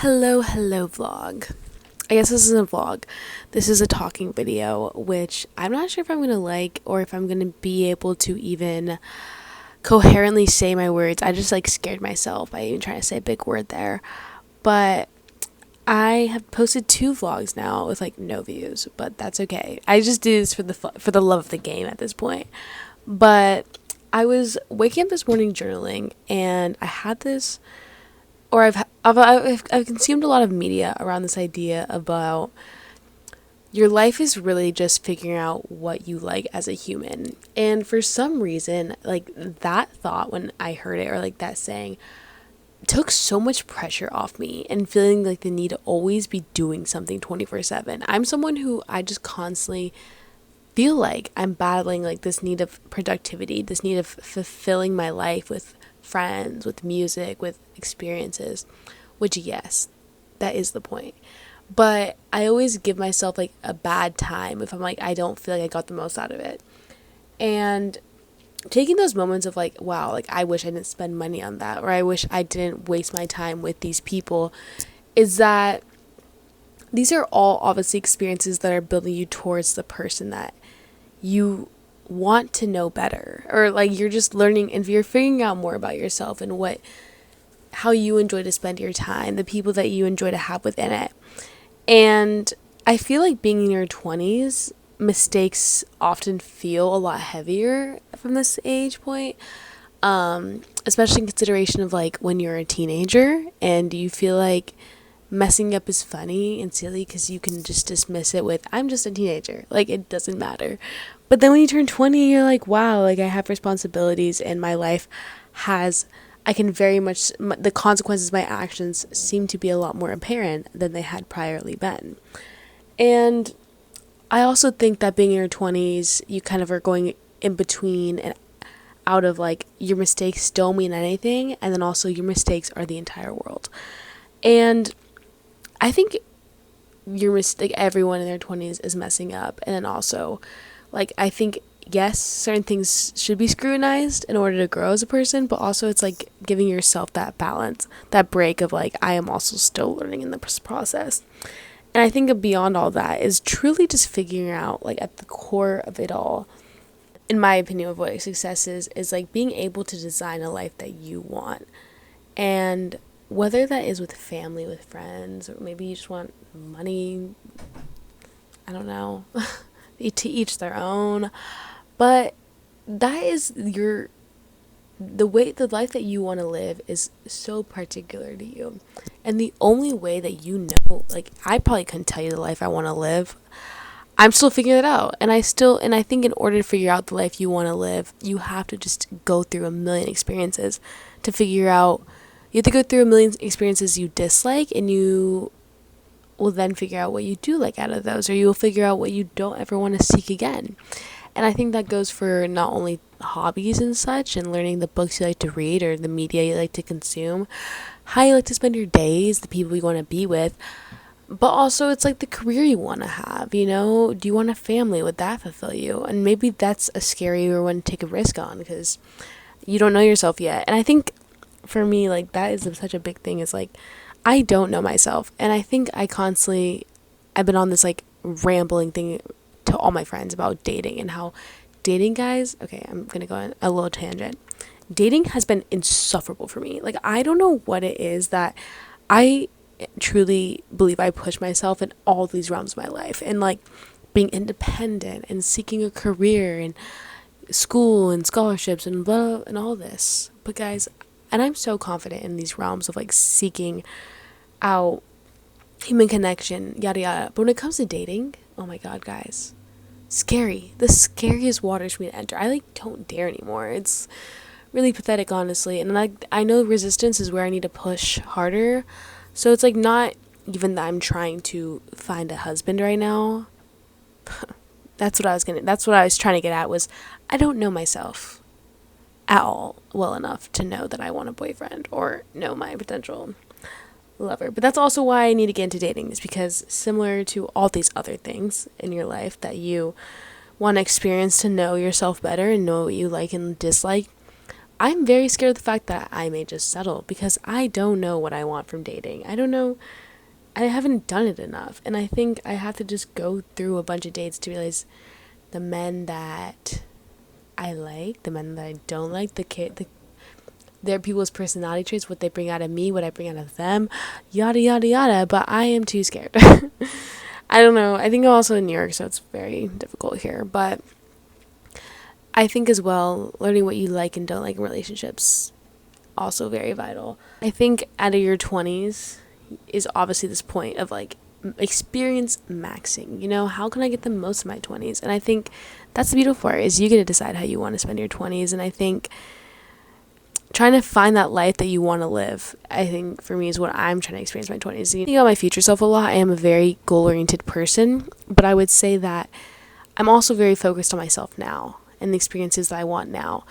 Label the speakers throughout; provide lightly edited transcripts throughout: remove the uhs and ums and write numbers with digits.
Speaker 1: Hello vlog. I guess this isn't a vlog. This is a talking video, which I'm not sure if I'm gonna like or if I'm gonna be able to even coherently say my words. I just scared myself by even trying to say a big word there. But I have posted 2 vlogs now with no views, but that's okay. I just do this for the love of the game at this point. But I was waking up this morning journaling, and I had this, or I've consumed a lot of media around this idea about your life is really just figuring out what you like as a human. And for some reason, that thought when I heard it, or that saying, took so much pressure off me and feeling the need to always be doing something 24/7. I'm someone who I just constantly feel like I'm battling this need of productivity, this need of fulfilling my life with friends, with music, with experiences, which yes, that is the point. But I always give myself a bad time if I'm I don't feel like I got the most out of it. And taking those moments of wow, I wish I didn't spend money on that, or I wish I didn't waste my time with these people, is that these are all obviously experiences that are building you towards the person that you want to know better, or you're just learning and you're figuring out more about yourself and how you enjoy to spend your time, the people that you enjoy to have within it. And I feel like being in your 20s, mistakes often feel a lot heavier from this age point, especially in consideration of when you're a teenager and you feel like messing up is funny and silly because you can just dismiss it with, I'm just a teenager, it doesn't matter. But then when you turn 20, you're wow, I have responsibilities, and my life has, I can very much, the consequences of my actions seem to be a lot more apparent than they had priorly been. And I also think that being in your 20s, you kind of are going in between and out of your mistakes don't mean anything, and then also your mistakes are the entire world. And I think everyone in their 20s is messing up, and then also I think yes, certain things should be scrutinized in order to grow as a person, but also it's giving yourself that balance, that break of I am also still learning in the process. And I think beyond all that is truly just figuring out at the core of it all, in my opinion, of what success is being able to design a life that you want. And whether that is with family, with friends, or maybe you just want money, I don't know, to each their own. But that is the life that you want to live is so particular to you. And the only way that I probably couldn't tell you the life I want to live. I'm still figuring it out. And I think in order to figure out the life you want to live, you have to just go through a million experiences to figure out. You have to go through a million experiences you dislike, and you will then figure out what you do like out of those, or you will figure out what you don't ever want to seek again. And I think that goes for not only hobbies and such, and learning the books you like to read or the media you like to consume, how you like to spend your days, the people you want to be with, but also it's the career you want to have, do you want a family? Would that fulfill you? And maybe that's a scarier one to take a risk on because you don't know yourself yet. And I think for me, that is such a big thing, is I don't know myself. And I think I've been on this rambling thing to all my friends about dating, and how dating, guys, okay, I'm gonna go on a little tangent. Dating has been insufferable for me. I don't know what it is that I truly believe I push myself in all these realms of my life, and being independent and seeking a career and school and scholarships and blah and all this. But guys, and I'm so confident in these realms of seeking out human connection, yada yada. But when it comes to dating, oh my god, guys, scary. The scariest waters for me to enter. I don't dare anymore. It's really pathetic, honestly. And I know resistance is where I need to push harder. So it's not even that I'm trying to find a husband right now. That's what I was trying to get at, was I don't know myself at all well enough to know that I want a boyfriend or know my potential lover. But that's also why I need to get into dating, is because similar to all these other things in your life that you want to experience to know yourself better and know what you like and dislike, I'm very scared of the fact that I may just settle because I don't know what I want from dating. I don't know. I haven't done it enough. And I think I have to just go through a bunch of dates to realize the men that I like, the men that I don't like, their people's personality traits, what they bring out of me, what I bring out of them, yada, yada, yada. But I am too scared. I don't know. I think I'm also in New York, so it's very difficult here. But I think as well, learning what you like and don't like in relationships, also very vital. I think out of your 20s is obviously this point of like experience maxing. You know, how can I get the most of my 20s? And I think that's the beautiful part, is you get to decide how you want to spend your 20s. And I think trying to find that life that you want to live, I think for me is what I'm trying to experience in my 20s. I think about my future self a lot. I am a very goal-oriented person, but I would say that I'm also very focused on myself now and the experiences that I want now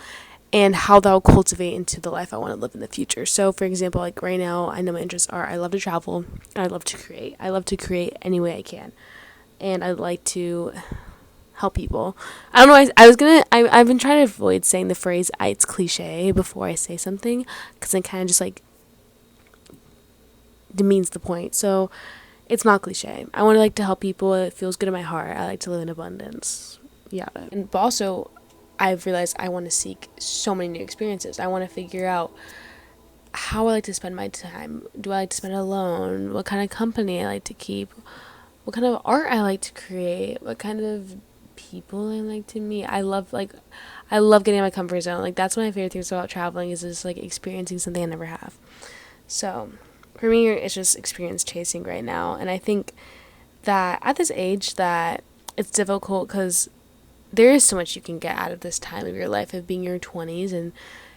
Speaker 1: and how that will cultivate into the life I want to live in the future. So for example, like right now, I know my interests are, I love to travel and I love to create. I love to create any way I can. And I'd like to help people. I don't know, I've been trying to avoid saying the phrase, it's cliche before I say something, because it kind of just like demeans the point. So it's not cliche. I want to like to help people. It feels good in my heart. I like to live in abundance. Yada. But also, I've realized I want to seek so many new experiences. I want to figure out how I like to spend my time. Do I like to spend it alone? What kind of company I like to keep? What kind of art I like to create? What kind of people I like to meet? I love getting in my comfort zone. Like, that's one of my favorite things about traveling, is just like experiencing something I never have. So for me, it's just experience chasing right now. And I think that at this age that it's difficult because there is so much you can get out of this time of your life of being your 20s. And,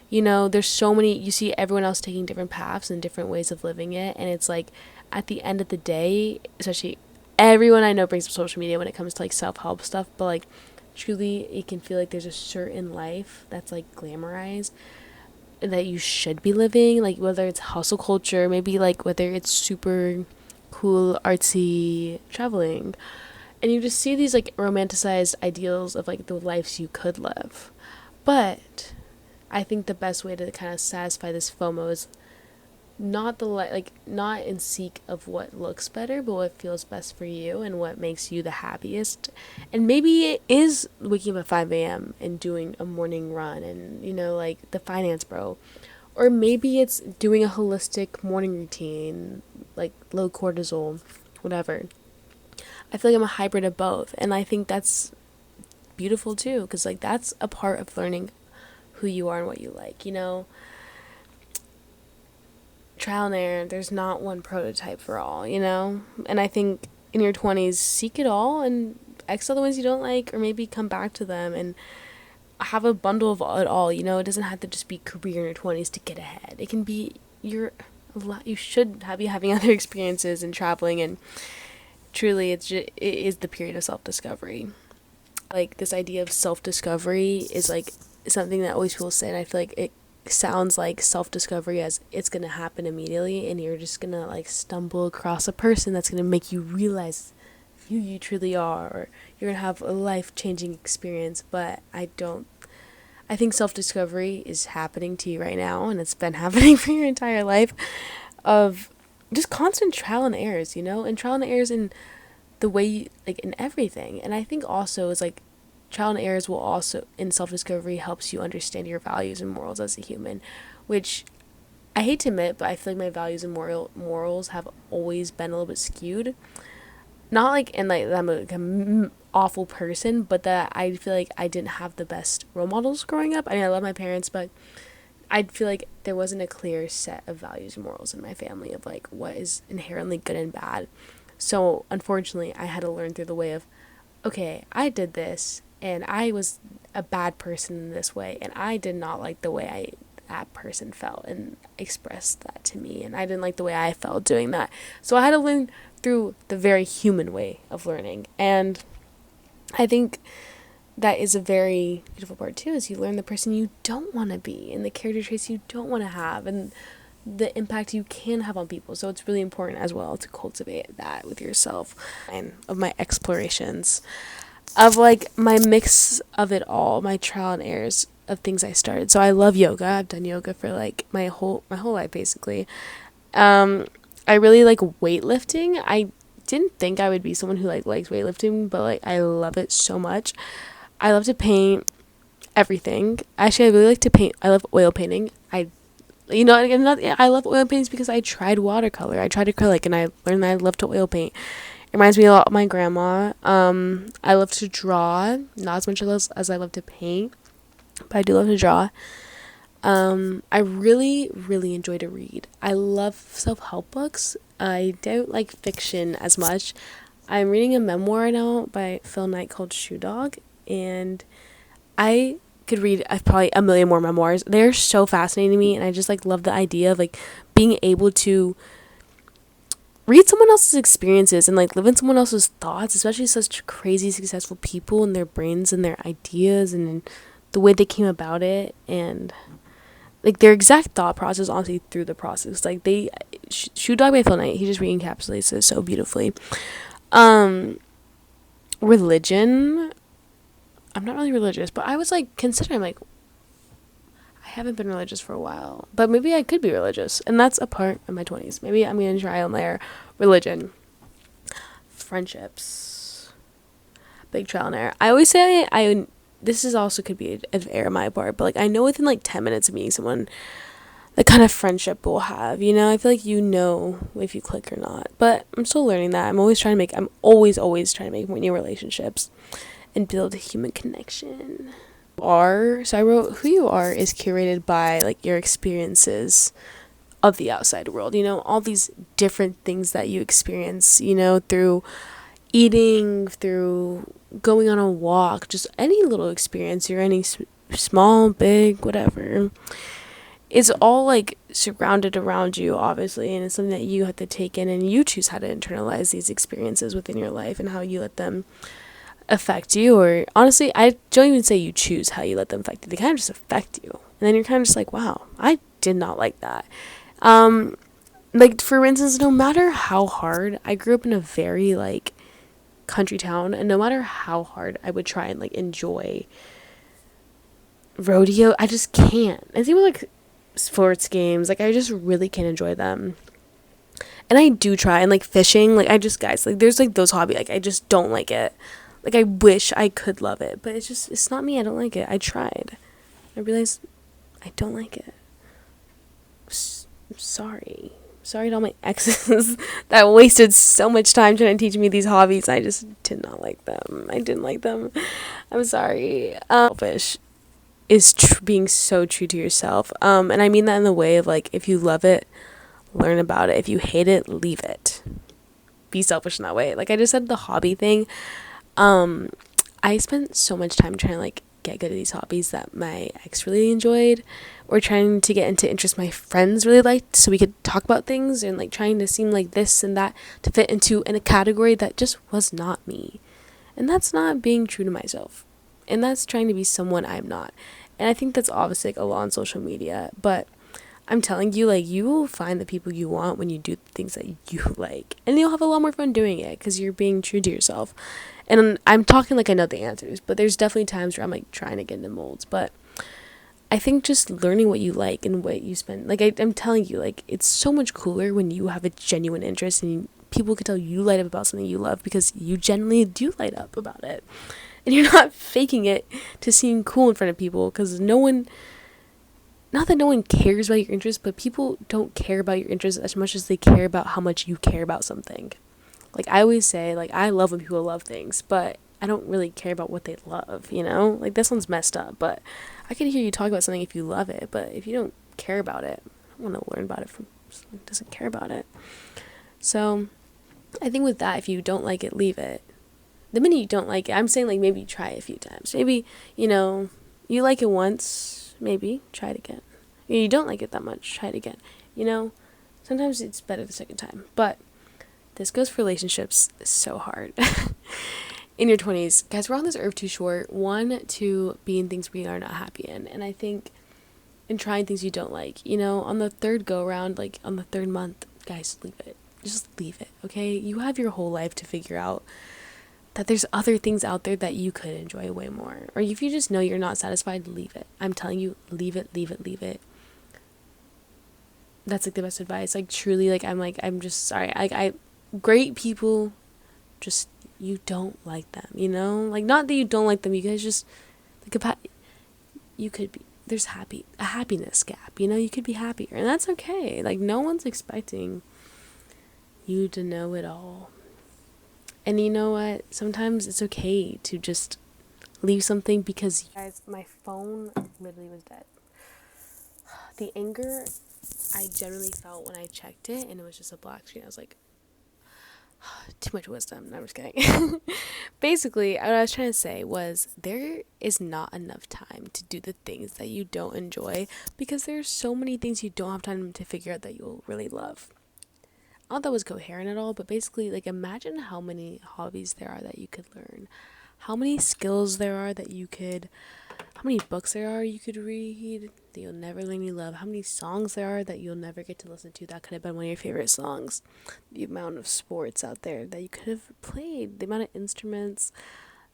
Speaker 1: you know, there's so many, you see everyone else taking different paths and different ways of living it. And it's like, at the end of the day, especially everyone I know brings up social media when it comes to like self-help stuff, but like truly it can feel like there's a certain life that's like glamorized that you should be living, like whether it's hustle culture, maybe like whether it's super cool artsy traveling, and you just see these like romanticized ideals of like the lives you could live. But I think the best way to kind of satisfy this FOMO is not not in seek of what looks better, but what feels best for you and what makes you the happiest. And maybe it is waking up at 5 a.m. and doing a morning run and, you know, like the finance bro. Or maybe it's doing a holistic morning routine, like low cortisol, whatever. I feel like I'm a hybrid of both, and I think that's beautiful too, because like that's a part of learning who you are and what you like, you know. Trial and error, there's not one prototype for all, you know. And I think in your 20s, seek it all and exile the ones you don't like, or maybe come back to them and have a bundle of it all, you know. It doesn't have to just be career in your 20s to get ahead. It can be you should be having other experiences and traveling, and truly it is the period of self-discovery. Like, this idea of self-discovery is like something that always people say, and I feel like it sounds like self-discovery as it's gonna happen immediately and you're just gonna like stumble across a person that's gonna make you realize who you truly are, or you're gonna have a life-changing experience. But I think self-discovery is happening to you right now, and it's been happening for your entire life, of just constant trial and errors, you know, and trial and errors in the way you, like in everything. And I think also is like trial and errors will also, in self-discovery, helps you understand your values and morals as a human, which I hate to admit, but I feel like my values and morals have always been a little bit skewed. Not like in like I'm an awful person, but that I feel like I didn't have the best role models growing up. I mean, I love my parents, but I feel like there wasn't a clear set of values and morals in my family of like what is inherently good and bad. So unfortunately, I had to learn through the way of, okay, I did this and I was a bad person in this way, and I did not like the way that person felt and expressed that to me, and I didn't like the way I felt doing that. So I had to learn through the very human way of learning. And I think that is a very beautiful part too, is you learn the person you don't want to be and the character traits you don't want to have and the impact you can have on people. So it's really important as well to cultivate that with yourself. And of my explorations of like my mix of it all, my trial and errors, of things I started. So I love yoga. I've done yoga for like my whole life basically. I really like weightlifting. I didn't think I would be someone who like likes weightlifting, but like I love it so much. I love to paint everything. Actually, I really like to paint. I love oil painting. I love oil paintings because I tried watercolor. I tried acrylic, and I learned that I love to oil paint. It reminds me a lot of my grandma. I love to draw, not as much as I love to paint, but I do love to draw. I really, really enjoy to read. I love self-help books. I don't like fiction as much. I'm reading a memoir now by Phil Knight called Shoe Dog, and I could read probably a million more memoirs. They're so fascinating to me, and I just like love the idea of like being able to read someone else's experiences and like live in someone else's thoughts, especially such crazy successful people and their brains and their ideas and the way they came about it, and like their exact thought process honestly through the process. Like Shoe Dog by Phil Knight, he just re-encapsulates it so beautifully. Religion, I'm not really religious, but I was like considering like I haven't been religious for a while, but maybe I could be religious, and that's a part of my 20s. Maybe I'm gonna try on there. Religion, friendships, big trial and error. I always say this is also could be an error on my part, but like I know within like 10 minutes of meeting someone the kind of friendship we'll have, I feel like if you click or not, but I'm still learning that. I'm always trying to make more new relationships and build a human connection. So I wrote, who you are is curated by like your experiences of the outside world, all these different things that you experience, through eating, through going on a walk, just any little experience, or any small, big, whatever. It's all like surrounded around you, obviously, and it's something that you have to take in, and you choose how to internalize these experiences within your life and how you let them affect you. Or honestly, I don't even say you choose how you let them affect you. They kind of just affect you, and then you're kind of just like, wow, I did not like that. Like for instance, no matter how hard, I grew up in a very like country town, and no matter how hard I would try and like enjoy rodeo, I just can't. And even like sports games, like I just really can't enjoy them. And I do try, and like fishing, like guys, like there's like those hobbies, like I just don't like it. Like I wish I could love it, but it's not me. I don't like it. I tried. I realized I don't like it. Sorry to all my exes that wasted so much time trying to teach me these hobbies. I just did not like them. I didn't like them. I'm sorry. Selfish is being so true to yourself. And I mean that in the way of like, if you love it, learn about it. If you hate it, leave it. Be selfish in that way. Like I just said, the hobby thing. I spent so much time trying to like get good at these hobbies that my ex really enjoyed, or trying to get into interests my friends really liked, so we could talk about things, and like trying to seem like this and that to fit in a category that just was not me. And that's not being true to myself. And that's trying to be someone I'm not. And I think that's obviously like a lot on social media, but I'm telling you, like, you will find the people you want when you do things that you like. And you'll have a lot more fun doing it because you're being true to yourself. And I'm talking like I know the answers, but there's definitely times where I'm like trying to get into molds. But I think just learning what you like and what you spend, like I'm telling you, like it's so much cooler when you have a genuine interest and people can tell you light up about something you love because you genuinely do light up about it. And you're not faking it to seem cool in front of people, because not that no one cares about your interests, but people don't care about your interests as much as they care about how much you care about something. Like I always say, like I love when people love things, but I don't really care about what they love, Like this one's messed up, but I can hear you talk about something if you love it, but if you don't care about it, I don't want to learn about it from someone who doesn't care about it. So I think with that, if you don't like it, leave it. The minute you don't like it, I'm saying like maybe try it a few times. Maybe, you like it once, maybe try it again. You don't like it that much, try it again. Sometimes it's better the second time. But this goes for relationships so hard. In your 20s, guys, we're on this earth too short. 1, to be in things we are not happy in. And I think in trying things you don't like, on the third go around, like on the third month, guys, leave it. Just leave it, okay? You have your whole life to figure out that there's other things out there that you could enjoy way more. Or if you just know you're not satisfied, leave it. I'm telling you, leave it, leave it, leave it. That's like the best advice. Like truly, I'm just sorry. I great people, just you don't like them, you know? Like not that you don't like them, you guys just you could be there's a happiness gap, you know? You could be happier, and that's okay. Like no one's expecting you to know it all. And you know what? Sometimes it's okay to just leave something because guys, my phone literally was dead. The anger I generally felt when I checked it and it was just a black screen. I was like, too much wisdom. No, I'm just kidding. Basically, what I was trying to say was there is not enough time to do the things that you don't enjoy because there's so many things you don't have time to figure out that you'll really love. I don't know if that was coherent at all, but basically, like, imagine how many hobbies there are that you could learn, how many skills there are that you could, how many books there are you could read that you'll never learn you love, how many songs there are that you'll never get to listen to that could have been one of your favorite songs, the amount of sports out there that you could have played, the amount of instruments,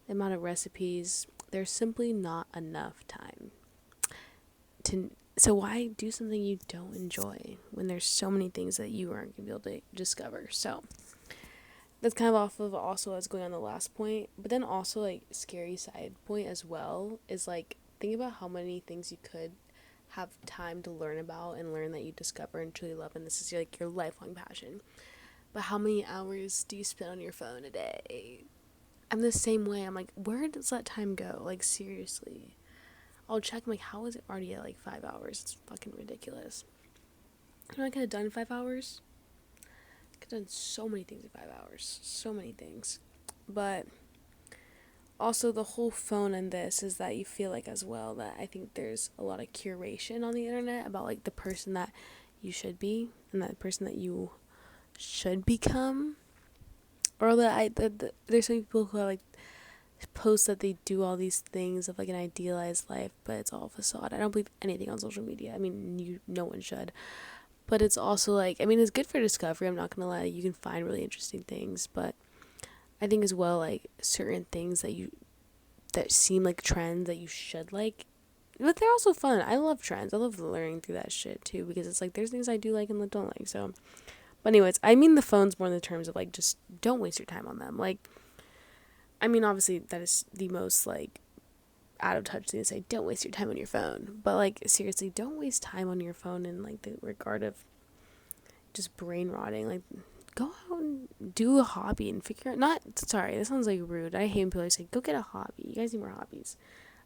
Speaker 1: the amount of recipes. There's simply not enough time to. So why do something you don't enjoy when there's so many things that you aren't gonna be able to discover? So that's kind of off of also as going on the last point, but then also like scary side point as well is like think about how many things you could have time to learn about and learn that you discover and truly love, and this is like your lifelong passion. But how many hours do you spend on your phone a day? I'm the same way. I'm like, where does that time go? Like seriously. I'll check, I'm like, how is it already at like 5 hours? It's fucking ridiculous. You know what I could have done in 5 hours? I could have done so many things in 5 hours. So many things. But also the whole phone in this is that you feel like as well that I think there's a lot of curation on the internet about like the person that you should be and that person that you should become. Or there's some people who are like post that they do all these things of like an idealized life, but it's all facade. I don't believe anything on social media. I mean, no one should. But it's also like, I mean, it's good for discovery. I'm not gonna lie, you can find really interesting things, but I think as well like certain things that seem like trends that you should like, but they're also fun. I love trends. I love learning through that shit too because it's like there's things I do like and don't like. So, but anyways, I mean the phones more in the terms of like just don't waste your time on them. Like, I mean, obviously that is the most like out of touch thing to say. Don't waste your time on your phone, but like seriously, don't waste time on your phone in like the regard of just brain rotting. Like, go out and do a hobby and figure out. Not sorry, this sounds like rude. I hate when people say go get a hobby. You guys need more hobbies.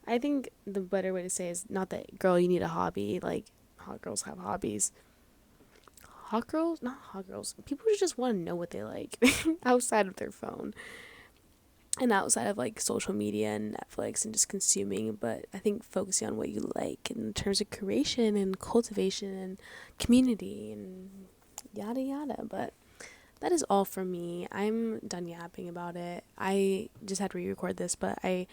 Speaker 1: I think the better way to say is not that girl you need a hobby. Like hot girls have hobbies. Hot girls, not hot girls. People who just want to know what they like outside of their phone and outside of like social media and Netflix and just consuming, but I think focusing on what you like in terms of creation and cultivation and community and yada yada. But that is all for me. I'm done yapping about it. I just had to re-record this, but I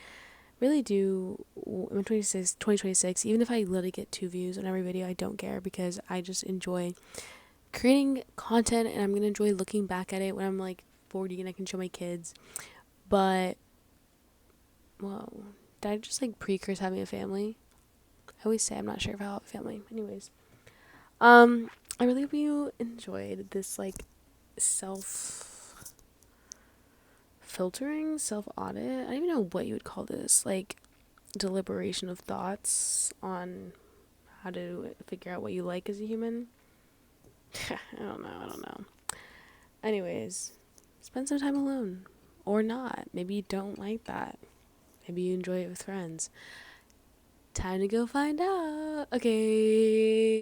Speaker 1: really do. I'm 2026, even if I literally get 2 views on every video, I don't care because I just enjoy creating content and I'm gonna enjoy looking back at it when I'm like 40 and I can show my kids. But, whoa, did I just like pre-curse having a family? I always say I'm not sure if I'll have a family. Anyways, I really hope you enjoyed this like self filtering, self audit. I don't even know what you would call this. Like deliberation of thoughts on how to figure out what you like as a human. I don't know. Anyways, spend some time alone. Or not. Maybe you don't like that. Maybe you enjoy it with friends. Time to go find out. Okay.